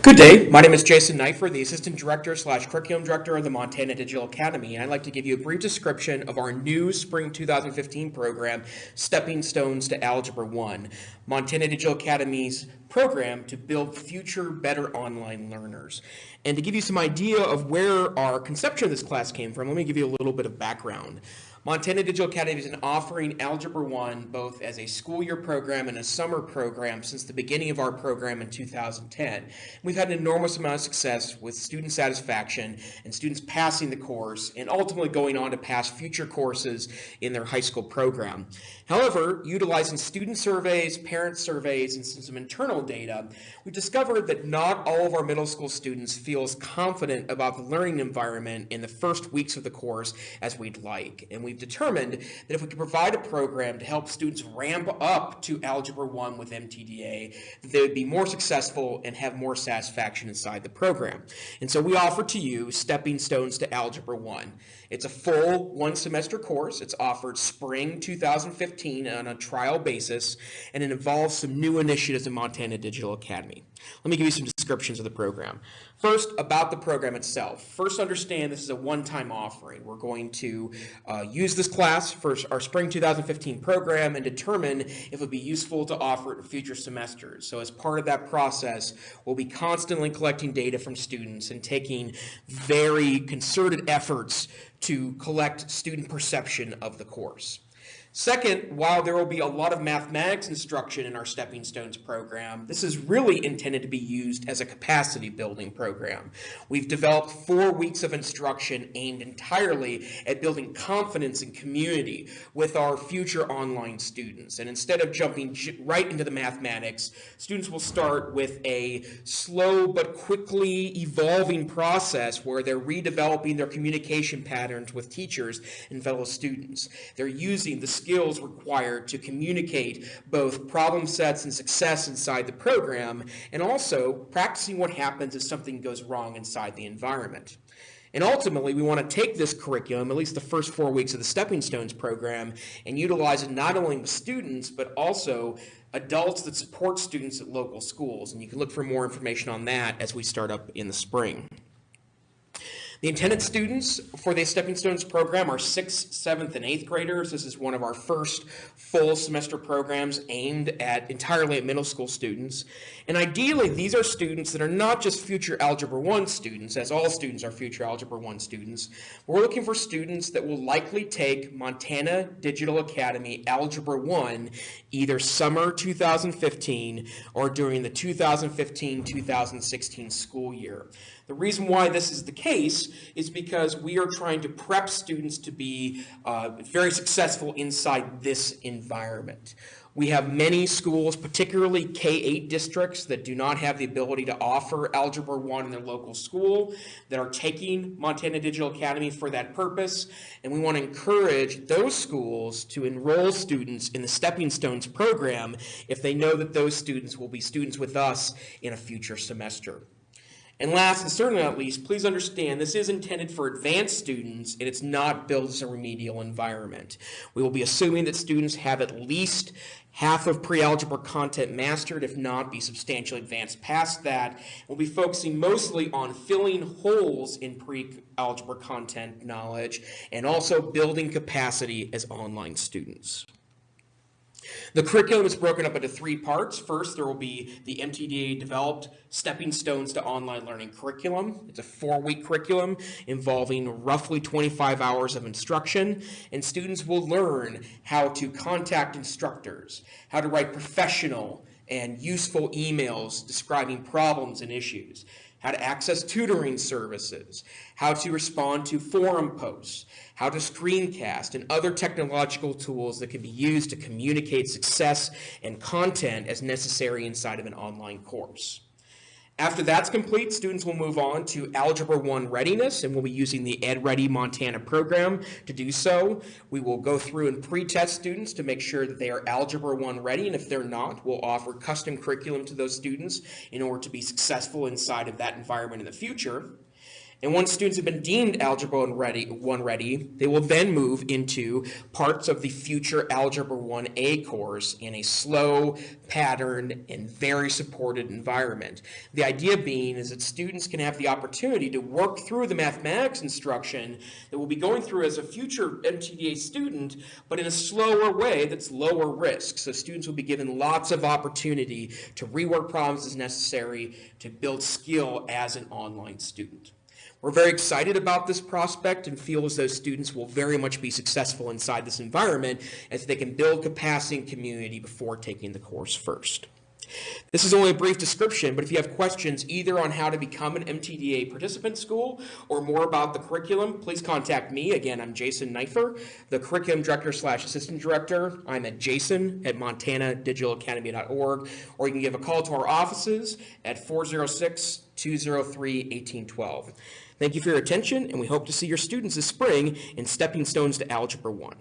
Good day. My name is Jason Neiffer, the Assistant Director / Curriculum Director of the Montana Digital Academy, and I'd like to give you a brief description of our new Spring 2015 program, Stepping Stones to Algebra I, Montana Digital Academy's program to build future, better online learners. And to give you some idea of where our conception of this class came from, let me give you a little bit of background. Montana Digital Academy has been offering Algebra I both as a school year program and a summer program since the beginning of our program in 2010. We've had an enormous amount of success with student satisfaction and students passing the course and ultimately going on to pass future courses in their high school program. However, utilizing student surveys, parent surveys, and some internal data, we discovered that not all of our middle school students feel as confident about the learning environment in the first weeks of the course as we'd like. And we've determined that if we could provide a program to help students ramp up to Algebra I with MTDA, that they would be more successful and have more satisfaction inside the program. And so we offer to you Stepping Stones to Algebra I. It's a full one-semester course. It's offered spring 2015 on a trial basis, and it involves some new initiatives in Montana Digital Academy. Let me give you some descriptions of the program. First, about the program itself. First, understand this is a one-time offering. We're going to use this class for our spring 2015 program and determine if it would be useful to offer it in future semesters. So as part of that process, we'll be constantly collecting data from students and taking very concerted efforts to collect student perception of the course. Second, while there will be a lot of mathematics instruction in our Stepping Stones program, this is really intended to be used as a capacity building program. We've developed 4 weeks of instruction aimed entirely at building confidence and community with our future online students. And instead of jumping right into the mathematics, students will start with a slow but quickly evolving process where they're redeveloping their communication patterns with teachers and fellow students. They're using the skills required to communicate both problem sets and success inside the program, and also practicing what happens if something goes wrong inside the environment. And ultimately, we want to take this curriculum, at least the first 4 weeks of the Stepping Stones program, and utilize it not only with students, but also adults that support students at local schools. And you can look for more information on that as we start up in the spring. The intended students for the Stepping Stones program are 6th, 7th, and 8th graders. This is one of our first full semester programs aimed entirely at middle school students. And ideally, these are students that are not just future Algebra I students, as all students are future Algebra I students. We're looking for students that will likely take Montana Digital Academy Algebra I either summer 2015 or during the 2015-2016 school year. The reason why this is the case is because we are trying to prep students to be very successful inside this environment. We have many schools, particularly K-8 districts, that do not have the ability to offer Algebra I in their local school, that are taking Montana Digital Academy for that purpose, and we want to encourage those schools to enroll students in the Stepping Stones program if they know that those students will be students with us in a future semester. And last, and certainly not least, please understand this is intended for advanced students, and it's not built as a remedial environment. We will be assuming that students have at least half of pre-algebra content mastered, if not be substantially advanced past that. We'll be focusing mostly on filling holes in pre-algebra content knowledge and also building capacity as online students. The curriculum is broken up into 3 parts. First, there will be the MTDA developed Stepping Stones to Online Learning curriculum. It's a 4-week curriculum involving roughly 25 hours of instruction, and students will learn how to contact instructors, how to write professional and useful emails describing problems and issues, how to access tutoring services, how to respond to forum posts, how to screencast, and other technological tools that can be used to communicate success and content as necessary inside of an online course. After that's complete, students will move on to Algebra I readiness, and we'll be using the EdReady Montana program to do so. We will go through and pre-test students to make sure that they are Algebra I ready, and if they're not, we'll offer custom curriculum to those students in order to be successful inside of that environment in the future. And once students have been deemed Algebra 1 ready, they will then move into parts of the future Algebra 1A course in a slow, patterned, and very supported environment. The idea being is that students can have the opportunity to work through the mathematics instruction that we'll be going through as a future MTDA student, but in a slower way that's lower risk. So students will be given lots of opportunity to rework problems as necessary to build skill as an online student. We're very excited about this prospect and feel as though students will very much be successful inside this environment as they can build capacity and community before taking the course first. This is only a brief description, but if you have questions either on how to become an MTDA participant school or more about the curriculum, please contact me. Again, I'm Jason Neiffer, the Curriculum Director / Assistant Director. I'm at jason@montanadigitalacademy.org, or you can give a call to our offices at 406-203-1812. Thank you for your attention, and we hope to see your students this spring in Stepping Stones to Algebra 1.